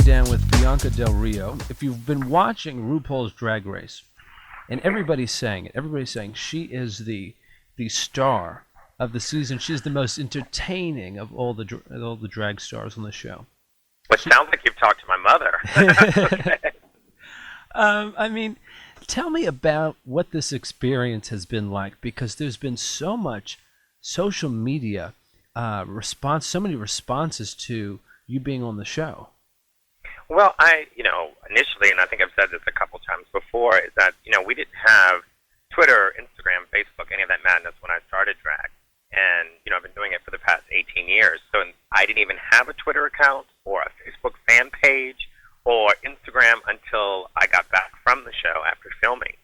down with Bianca Del Rio. If you've been watching RuPaul's Drag Race, and everybody's saying it, everybody's saying she is the star of the season. She's the most entertaining of all the drag stars on the show. Which sounds like you've talked to my mother. Okay. I mean, tell me about what this experience has been like, because there's been so much social media response, so many responses to you being on the show. Well, initially, and I think I've said this a couple times before, is that, we didn't have Twitter, Instagram, Facebook, any of that madness when I started drag. And, I've been doing it for the past 18 years. So I didn't even have a Twitter account or a Facebook fan page or Instagram until I got back from the show after filming.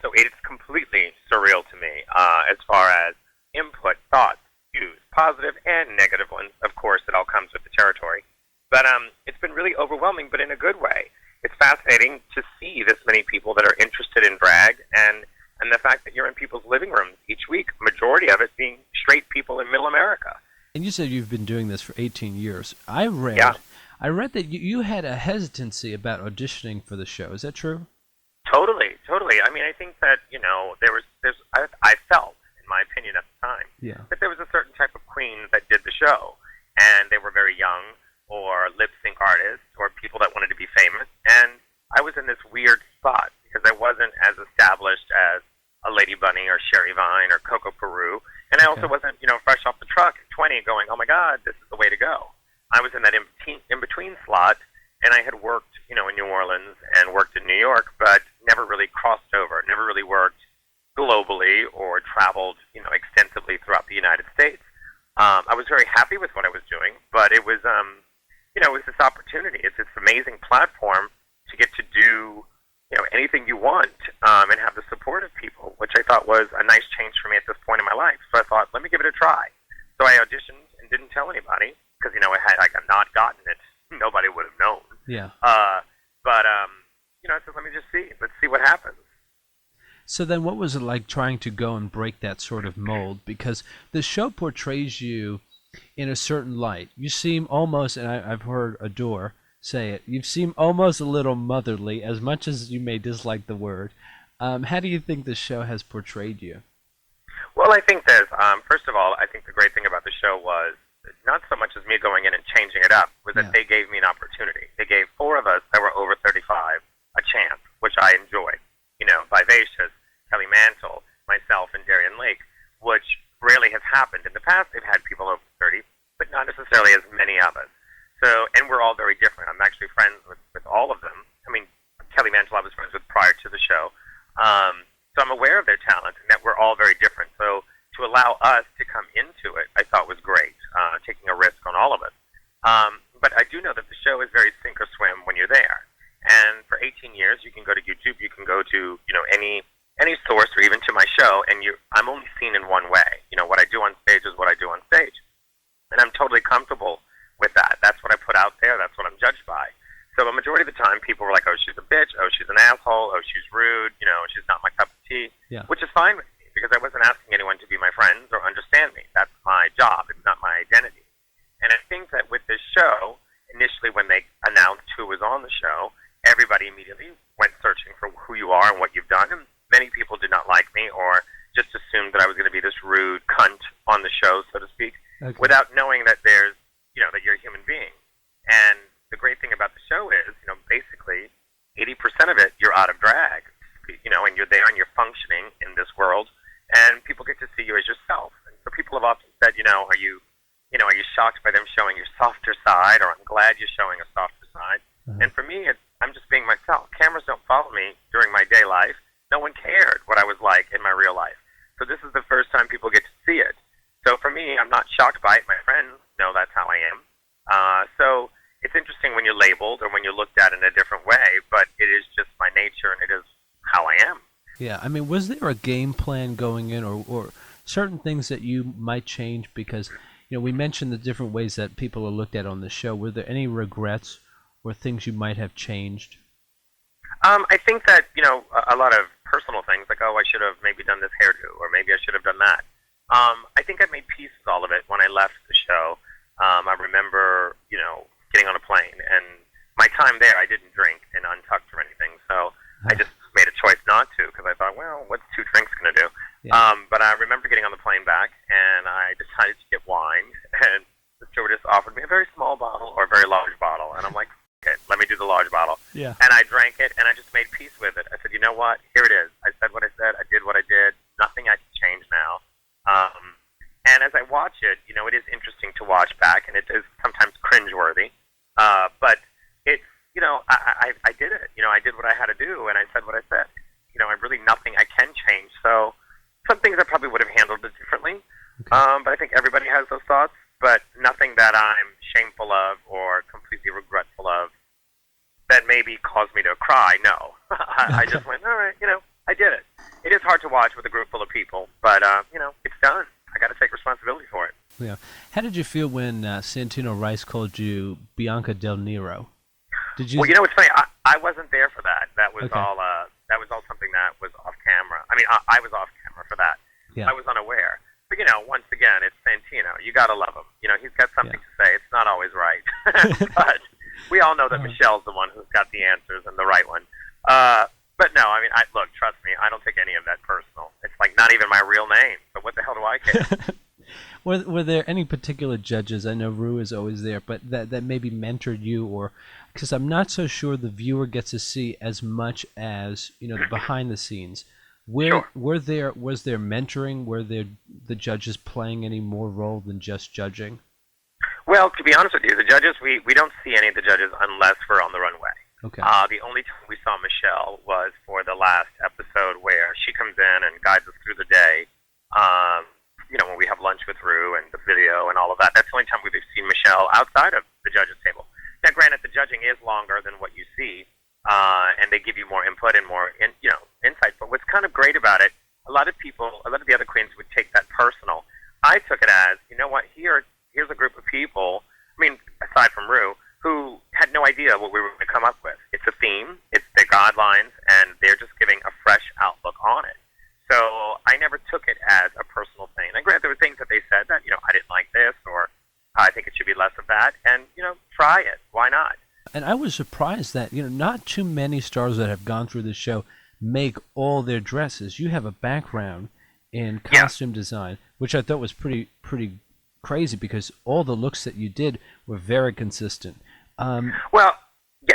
So it's completely surreal to me as far as input, thoughts, views, positive and negative ones. Of course, it all comes with the territory. But it's been really overwhelming, but in a good way. It's fascinating to see this many people that are interested in drag, and the fact that you're in people's living rooms each week, majority of it being straight people in Middle America. And you said you've been doing this for 18 years. I read that you had a hesitancy about auditioning for the show. Is that true? Totally. I mean, I think that, I felt, in my opinion at the time, that there was a certain type of queen that did the show, and they were very young, or lip-sync artists, or people that wanted to be famous, and I was in this weird spot, because I wasn't as established as a Lady Bunny, or Sherry Vine, or Coco Peru, and I also wasn't, fresh off the truck at 20 going, oh my God, this is the way to go. I was in that in-between slot, and I had worked, in New Orleans, and worked in New York, but never really crossed over, never really worked globally, or traveled, extensively throughout the United States. I was very happy with what I was doing, but it was, it was this opportunity. It's this amazing platform to get to do, anything you want, and have the support of people, which I thought was a nice change for me at this point in my life. So I thought, let me give it a try. So I auditioned and didn't tell anybody, because, had I not gotten it, nobody would have known. Yeah. But I said, let me just see. Let's see what happens. So then what was it like trying to go and break that sort of mold? Because the show portrays you in a certain light. You seem almost, and I've heard Adore say it, you seem almost a little motherly, as much as you may dislike the word. How do you think the show has portrayed you? Well, I think there's, first of all, I think the great thing about the show was, not so much as me going in and changing it up, was that they gave me an opportunity. They gave 4 of us that were over 35 a chance, which I enjoyed. Vivacious, Kelly Mantle, myself, and Darian Lake, which rarely has happened. In the past, they've had people over 30, but not necessarily as many of us. So, and we're all very different. I'm actually friends with all of them. I mean, Kelly Mantle I was friends with prior to the show. So I'm aware of their talent and that we're all very different. So to allow us to come into it, I thought was great, taking a risk on all of us. But I do know that the show is very sink or swim when you're there. And for 18 years, you can go to YouTube, you can go to, any source or even to my show, and I'm only seen in one way. What I do on stage is what I do on stage. And I'm totally comfortable with that. That's what I put out there. That's what I'm judged by. So a majority of the time, people were like, oh, she's a bitch. Oh, she's an asshole. Oh, she's rude. She's not my cup of tea, which is fine with me because I wasn't asking anyone to be my friends or understand me. That's my job. It's not my identity. And I think that with this show, initially when they announced who was on the show, everybody immediately went searching for who you are and what you've done. And many people did not like me or just assumed that I was going to be this rude cunt on the show, so to speak, without knowing that there's, that you're a human being. And the great thing about the show is, basically 80% of it, you're out of drag, and you're there and you're functioning in this world, and people get to see you as yourself. And so people have often said, are you shocked by them showing your softer side, or I'm glad you're showing a softer side. And for me, I'm just being myself. Cameras don't follow me during my day life. No one cared what I was like in my real life. So this is the first time people get to see it. So for me, I'm not shocked by it. My friends know that's how I am. So it's interesting when you're labeled or when you're looked at in a different way, but it is just my nature and it is how I am. Yeah, I mean, was there a game plan going in or certain things that you might change? Because, we mentioned the different ways that people are looked at on the show. Were there any regrets or things you might have changed? I think that, a lot of personal things, like, oh, I should have maybe done this hairdo, or maybe I should have done that. I think I made peace with all of it when I left the show. I remember, getting on a plane and offered me a very small bottle or a very large bottle, and I'm like, okay, let me do the large bottle. Yeah. And I drank it, and I just made peace with it. I said, you know what? Here it is. I said what I said. I did what I did. Nothing I can change now. And as I watch it, you know, it is interesting to watch back, and it is sometimes cringeworthy. But it's, you know, I did it. You know, I did what I had to do, and I said what I said. You know, I'm really nothing I can change. So some things I probably would have handled it differently. Okay. But I think everybody has those thoughts, but nothing that I'm shameful of or completely regretful of that maybe caused me to cry. No. I just went, all right, you know, I did it. It is hard to watch with a group full of people, but, you know, it's done. I got to take responsibility for it. Yeah. How did you feel when Santino Rice called you Bianca Del Rio? Did you? Well, you know, it's funny. I wasn't there for that. That was Okay. all. That was all something that was off camera. I mean, I was off camera for that. Yeah. I was unaware. But you know, once again, it's Santino. You gotta love him. You know, he's got something to say. It's not always right, but we all know that Michelle's the one who's got the answers and the right one. But no, I mean, look, trust me, I don't take any of that personal. It's like not even my real name. But what the hell do I care? Were there any particular judges? I know Ru is always there, but that maybe mentored you, or because I'm not so sure the viewer gets to see as much as, you know, the behind the scenes. Sure. Was there mentoring? Were there the judges playing any more role than just judging? Well, to be honest with you, the judges, we don't see any of the judges unless we're on the runway. Okay. The only time we saw Michelle was for the last episode where she comes in and guides us through the day. You know, when we have lunch with Ru and the video and all of that. That's the only time we've seen Michelle outside of the judges' table. Now, granted, the judging is longer than what you see, and they give you more input and more, insight. But what's kind of great about it, a lot of the other queens would take that personal. I took it as, you know what, here's a group of people, I mean, aside from Ru, who had no idea what we were going to come up with. It's a theme, it's their guidelines, and they're just giving a fresh outlook on it. So I never took it as a personal thing. And granted, there were things that they said that, you know, I didn't like this, or I think it should be less of that, and, you know, try it. Why not? And I was surprised that, you know, not too many stars that have gone through this show make all their dresses. You have a background in costume design, which I thought was pretty crazy, because all the looks that you did were very consistent. Well,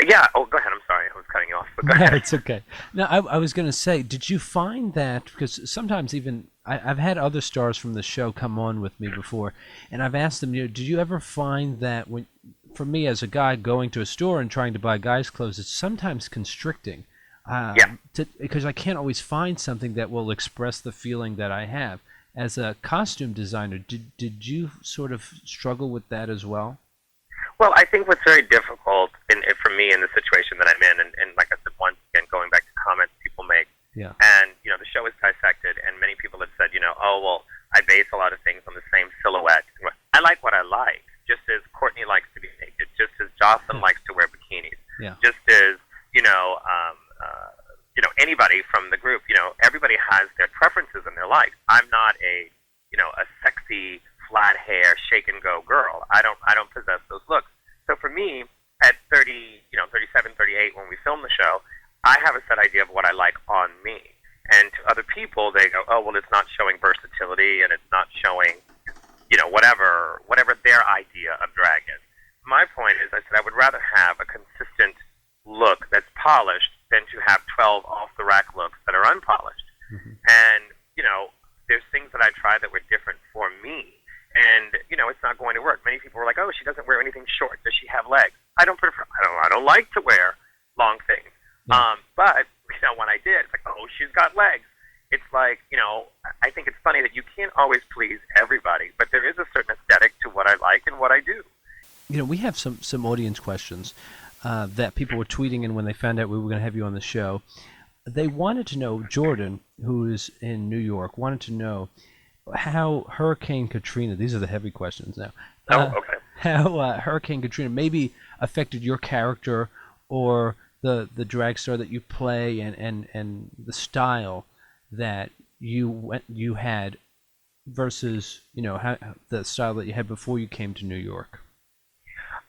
yeah. Oh, go ahead. I'm sorry. I was cutting you off. But go ahead. No, it's okay. Now, I was going to say, did you find that, because sometimes even I've had other stars from the show come on with me before, and I've asked them, you know, did you ever find that when, for me as a guy going to a store and trying to buy guys' clothes, it's sometimes constricting, because I can't always find something that will express the feeling that I have. As a costume designer, did you sort of struggle with that as well? Well, I think what's very difficult for me in the situation that I'm in, and like I said, once again, going back to comments people make, and, you know, the show is dissected, and many people have said, you know, oh, well, I base a lot of things on the same silhouette. I like what I like, just as Courtney likes to be naked, just as Jocelyn likes to wear bikinis, just as, anybody from the group, you know, everybody has their preferences in their life. I'm not a sexy, flat hair, shake and go girl. I don't possess those looks. So for me, at 37, 38, when we film the show, I have a set idea of what I like on me. And to other people, they go, oh, well, it's not showing versatility, and it's not showing, you know, whatever their idea of drag is. My point is, I said I would rather have a consistent look that's polished than to have 12 off-the-rack looks that are unpolished. Mm-hmm. And, you know, there's things that I tried that were different for me. And, you know, it's not going to work. Many people were like, oh, she doesn't wear anything short. Does she have legs? I don't like to wear long things. But, you know, when I did, it's like, oh, she's got legs. It's like, you know, I think it's funny that you can't always please everybody, but there is a certain aesthetic to what I like and what I do. You know, we have some audience questions that people were tweeting in when they found out we were going to have you on the show. They wanted to know, Jordan, who is in New York, wanted to know how Hurricane Katrina, these are the heavy questions now, okay. How Hurricane Katrina maybe affected your character or the drag star that you play, and the style that you had versus, you know, how the style that you had before you came to New York.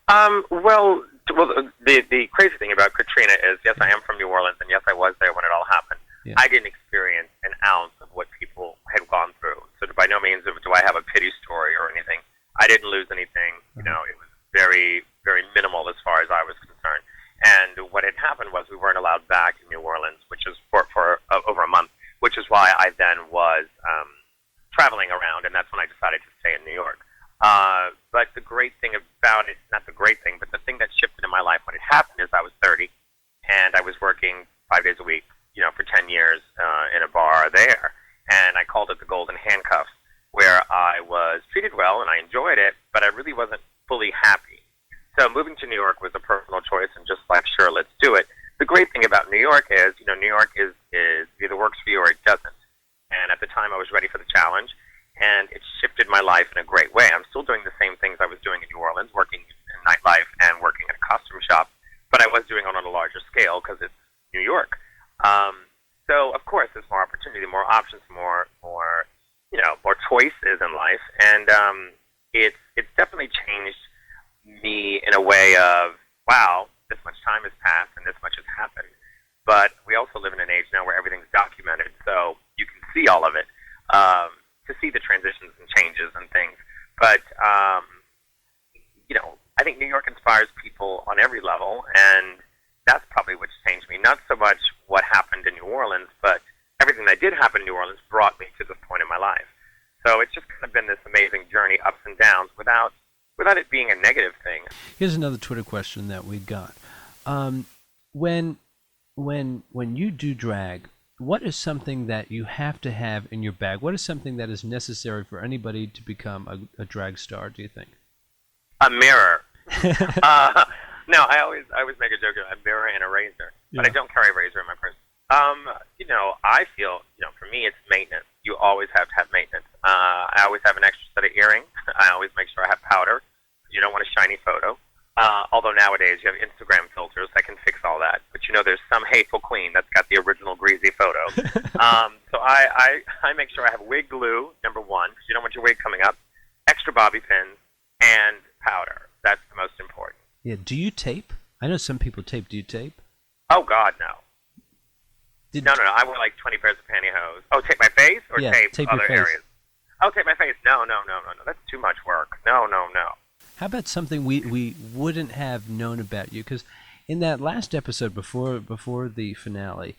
Well, the crazy thing about Katrina is, yes, I am from New Orleans, and yes, I was there when it all happened. Yeah. I didn't experience an ounce of what people had gone through. So by no means do I have a pity story or anything. I didn't lose anything. You know, it was very, very minimal as far as I was concerned. And what had happened was we weren't allowed back in New Orleans, which is for over a month, which is why I then was traveling around, and that's when I decided to stay in New York. But the great thing about it, not the great thing, but the thing that shifted in my life when it happened is I was 30, and I was working 5 days a week, for 10 years in a bar there. And I called it the Golden Handcuffs, where I was treated well and I enjoyed it, but I really wasn't fully happy. So moving to New York was a personal choice and just like, sure, let's do it. The great thing about New York is, New York is either works for you or it doesn't. And at the time I was ready for the challenge, and it shifted my life in a great way. I'm still doing the same things I was doing in New Orleans, working in nightlife and working at a costume shop, but I was doing it on a larger scale because it's New York. So of course there's more opportunity, more options, more choices in life, and it's definitely changed me in a way of, wow, this much time has passed and this much has happened. But we also live in an age now where everything's documented, so you can see all of it, to see the transitions and changes and things. But I think New York inspires people on every level, and that's probably what's changed me. Not so much what happened in New Orleans, but everything that did happen in New Orleans brought me to this point in my life. So it's just kind of been this amazing journey, ups and downs, without it being a negative thing. Here's another Twitter question that we got. When you do drag, what is something that you have to have in your bag? What is something that is necessary for anybody to become a drag star, do you think? A mirror. No, I always make a joke of a mirror and a razor, but I don't carry a razor in my purse. I feel, for me, it's maintenance. You always have to have maintenance. I always have an extra set of earrings. I always make sure I have powder. You don't want a shiny photo. Although nowadays you have Instagram filters that can fix all that. But there's some hateful queen that's got the original greasy photo. So I make sure I have wig glue, number one, because you don't want your wig coming up, extra bobby pins, and powder. That's the most important. Yeah. Do you tape? I know some people tape. Do you tape? Oh, God, no. No. I wear like 20 pairs of pantyhose. Oh, tape my face or tape other areas? Oh, tape my face. No. That's too much work. No. How about something we wouldn't have known about you? Because in that last episode before the finale,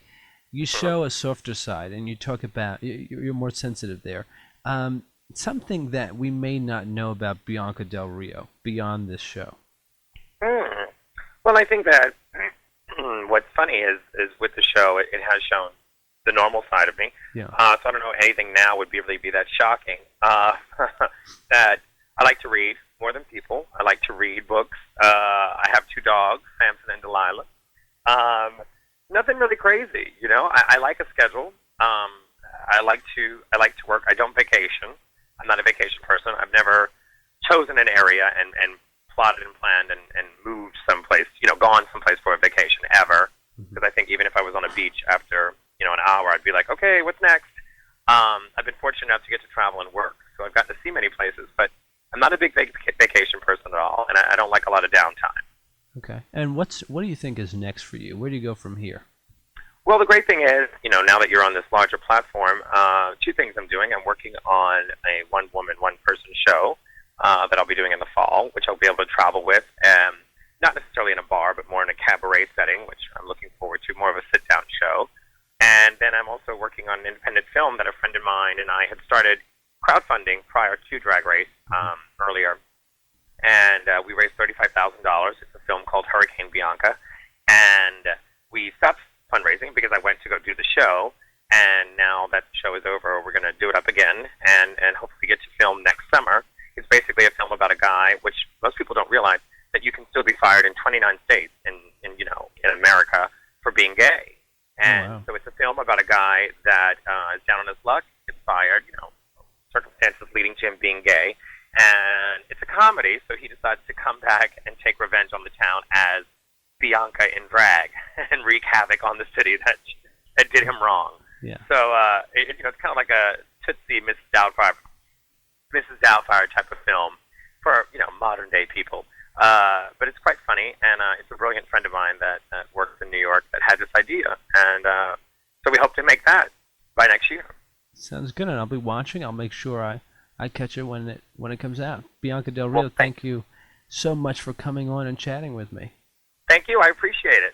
you show a softer side and you talk about you're more sensitive there. Something that we may not know about Bianca Del Rio beyond this show. Well, I think that what's funny is with the show, it has shown the normal side of me. Yeah. So I don't know anything now would really be that shocking. That I like to read more than people. I like to read books. I have 2 dogs, Samson and Delilah. Nothing really crazy, I like a schedule. I like to work. I don't vacation. I'm not a vacation person. I've never chosen an area and plotted and planned and moved someplace, gone someplace for a vacation ever. Because I think even if I was on a beach after, an hour, I'd be like, okay, what's next? I've been fortunate enough to get to travel and work, so I've gotten to see many places, but I'm not a big vacation person at all, and I don't like a lot of downtime. Okay. And what do you think is next for you? Where do you go from here? Well, the great thing is, now that you're on this larger platform, 2 things I'm doing. I'm working on a one-woman, one-person show that I'll be doing in the fall, which I'll be able to travel with, not necessarily in a bar, but more in a cabaret setting, which I'm looking forward to, more of a sit-down show. And then I'm also working on an independent film that a friend of mine and I had started crowdfunding prior to Drag Race earlier. And we raised $35,000. It's a film called Hurricane Bianca. And we stopped fundraising because I went to go do the show. And now that the show is over, we're going to do it up again and hopefully get to film next summer. It's basically a film about a guy, which most people don't realize, that you can still be fired in 29 states in America for being gay. And so it's a film about a guy that is down on his luck, gets fired, circumstances leading to him being gay. And it's a comedy, so he decides to come back and take revenge on the town as Bianca in drag and wreak havoc on the city that did him wrong. Yeah. So it's kind of like a Tootsie Mrs. Doubtfire type of film for modern day people. But it's quite funny, and it's a brilliant friend of mine that works in New York that had this idea, and so we hope to make that by next year. Sounds good, and I'll be watching. I'll make sure I catch it when it comes out. Bianca Del Rio, thank you so much for coming on and chatting with me. Thank you. I appreciate it.